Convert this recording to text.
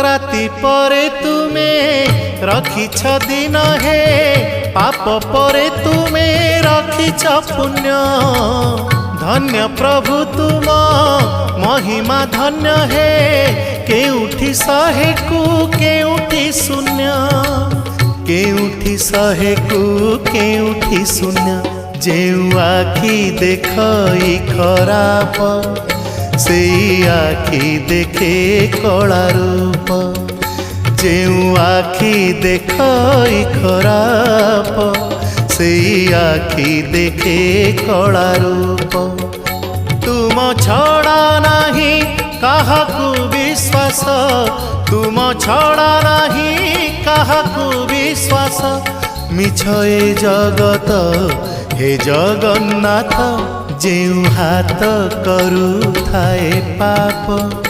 राति परे तुमे रखिछ दिन हे पाप परे तुमे रखिछ पुण्य धन्य प्रभु तुम महिमा धन्य हे केउठी शहे को केउठी शून्य केउठी शहे को केउठी शून्य जेउ आखि देखई खराप से आखि देखे कला रूप जेउ आखि देखई खराप से आखि देखे कला रूप तुम छड़ा नाही काहाकू विश्वास तुम छड़ा नाही काहाकू विश्वास मिछ ए जगत हे जगन्नाथ जेउ हाथ करू थाए पाप।